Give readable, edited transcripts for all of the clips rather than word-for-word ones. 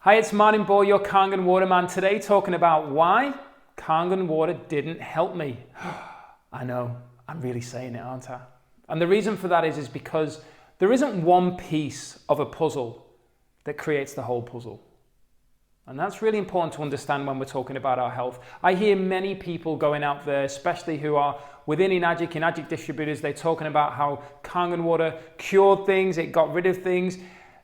Hi, it's Martin Boy, your Kangen waterman. Today talking about why Kangen water didn't help me. I know, I'm really saying it, aren't I? And the reason for that is because there isn't one piece of a puzzle that creates the whole puzzle. And that's really important to understand when we're talking about our health. I hear many people going out there, especially who are within Enagic distributors, they're talking about how Kangen water cured things, it got rid of things.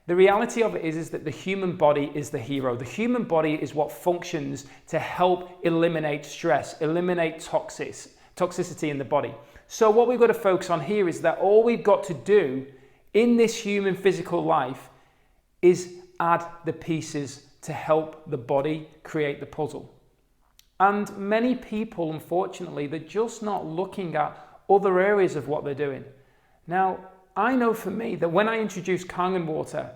The reality of it is that the human body is the hero. The human body is what functions to help eliminate stress, eliminate toxicity in the body. So what we've got to focus on here is that all we've got to do in this human physical life is add the pieces to help the body create the puzzle. And many people, unfortunately, they're just not looking at other areas of what they're doing. Now, I know for me that when I introduced Kangen water,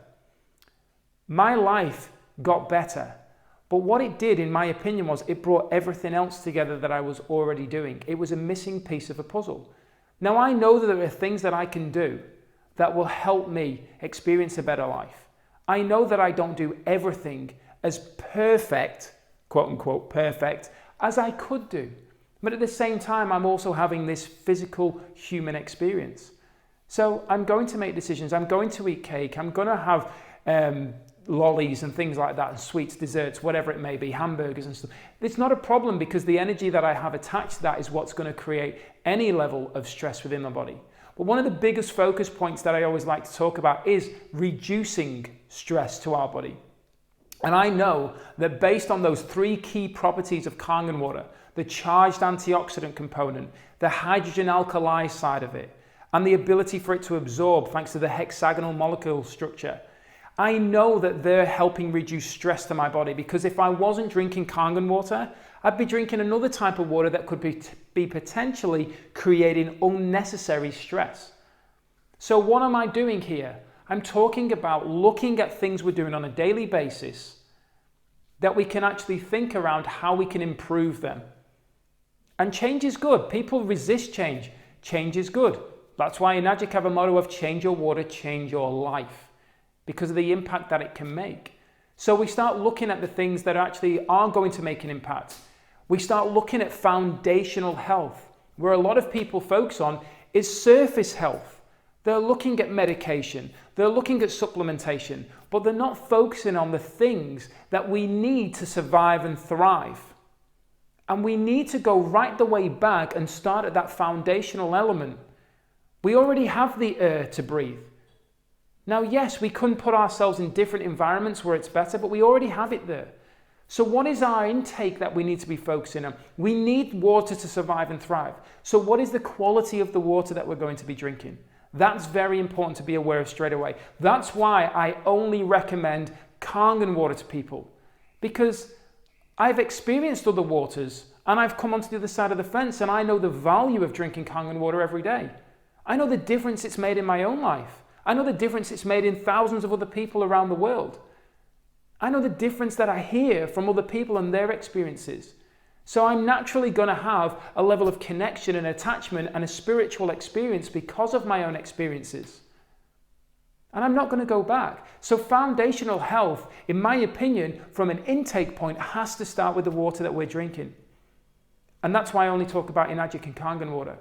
my life got better. But what it did, in my opinion, was it brought everything else together that I was already doing. It was a missing piece of a puzzle. Now, I know that there are things that I can do that will help me experience a better life. I know that I don't do everything as perfect, quote unquote, perfect, as I could do. But at the same time, I'm also having this physical human experience. So I'm going to make decisions. I'm going to eat cake. I'm going to have lollies and things like that, and sweets, desserts, whatever it may be, hamburgers and stuff. It's not a problem because the energy that I have attached to that is what's going to create any level of stress within my body. But one of the biggest focus points that I always like to talk about is reducing stress to our body. And I know that based on those three key properties of Kangen water, the charged antioxidant component, the hydrogen alkali side of it, and the ability for it to absorb thanks to the hexagonal molecule structure, I know that they're helping reduce stress to my body, because if I wasn't drinking Kangen water, I'd be drinking another type of water that could be potentially creating unnecessary stress. So what am I doing here? I'm talking about looking at things we're doing on a daily basis that we can actually think around how we can improve them. And change is good. People resist change. Change is good. That's why Enagic have a motto of change your water, change your life, because of the impact that it can make. So we start looking at the things that actually are going to make an impact. We start looking at foundational health, where a lot of people focus on is surface health. They're looking at medication, they're looking at supplementation, but they're not focusing on the things that we need to survive and thrive. And we need to go right the way back and start at that foundational element. We already have the air to breathe. Now, yes, we couldn't put ourselves in different environments where it's better, but we already have it there. So what is our intake that we need to be focusing on? We need water to survive and thrive. So what is the quality of the water that we're going to be drinking? That's very important to be aware of straight away. That's why I only recommend Kangen water to people, because I've experienced other waters and I've come onto the other side of the fence, and I know the value of drinking Kangen water every day. I know the difference it's made in my own life. I know the difference it's made in thousands of other people around the world. I know the difference that I hear from other people and their experiences. So I'm naturally going to have a level of connection and attachment and a spiritual experience because of my own experiences. And I'm not going to go back. So foundational health, in my opinion, from an intake point, has to start with the water that we're drinking. And that's why I only talk about Enagic and Kangen water.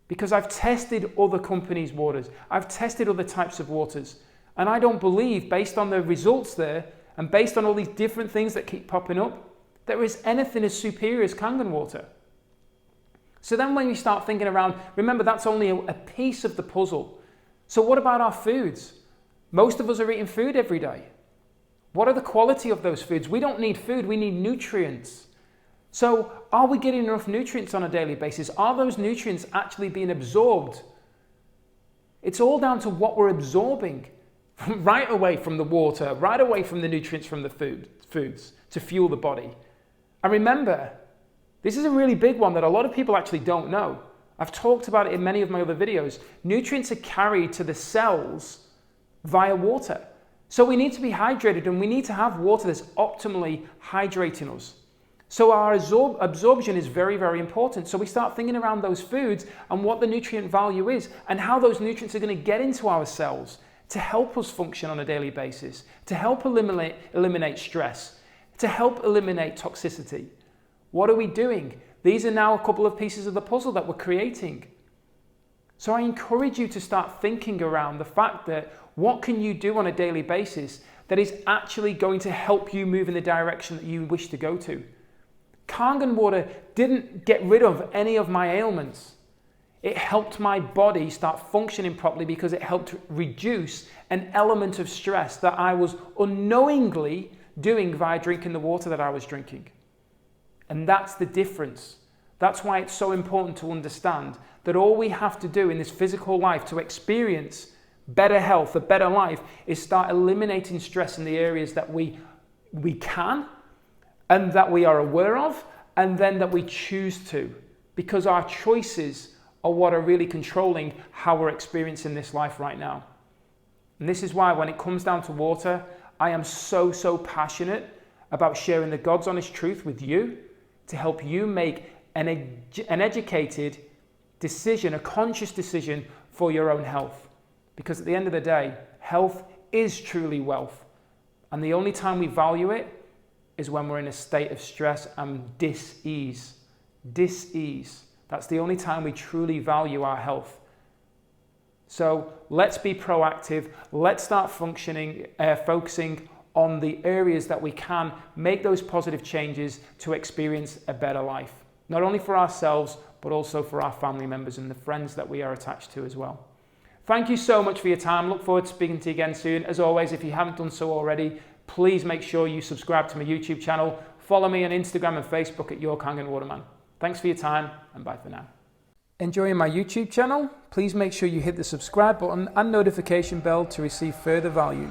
Because I've tested other companies' waters. I've tested other types of waters. And I don't believe, based on the results there, and based on all these different things that keep popping up, there is anything as superior as Kangen water. So then when you start thinking around, remember that's only a piece of the puzzle. So what about our foods? Most of us are eating food every day. What are the quality of those foods? We don't need food, we need nutrients. So are we getting enough nutrients on a daily basis? Are those nutrients actually being absorbed? It's all down to what we're absorbing right away from the water, right away from the nutrients from the foods to fuel the body. And remember, this is a really big one that a lot of people actually don't know. I've talked about it in many of my other videos. Nutrients are carried to the cells via water. So we need to be hydrated, and we need to have water that's optimally hydrating us. So our absorption is very, very important. So we start thinking around those foods and what the nutrient value is and how those nutrients are going to get into our cells. to help us function on a daily basis, to help eliminate stress, to help eliminate toxicity. What are we doing? These are now a couple of pieces of the puzzle that we're creating. So I encourage you to start thinking around the fact that what can you do on a daily basis that is actually going to help you move in the direction that you wish to go to. Kangen water didn't get rid of any of my ailments. It helped my body start functioning properly because it helped reduce an element of stress that I was unknowingly doing via drinking the water that I was drinking. And that's the difference. That's why it's so important to understand that all we have to do in this physical life to experience better health, a better life, is start eliminating stress in the areas that we can and that we are aware of, and then that we choose to, because our choices are what are really controlling how we're experiencing this life right now. And this is why when it comes down to water, I am so passionate about sharing the God's honest truth with you to help you make an educated decision, a conscious decision for your own health. Because at the end of the day, health is truly wealth. And the only time we value it is when we're in a state of stress and dis-ease. Dis-ease. That's the only time we truly value our health. So let's be proactive. Let's start focusing on the areas that we can make those positive changes to experience a better life. Not only for ourselves, but also for our family members and the friends that we are attached to as well. Thank you so much for your time. Look forward to speaking to you again soon. As always, if you haven't done so already, please make sure you subscribe to my YouTube channel. Follow me on Instagram and Facebook at yourkangenwaterman. Thanks for your time, and bye for now. Enjoying my YouTube channel? Please make sure you hit the subscribe button and notification bell to receive further value.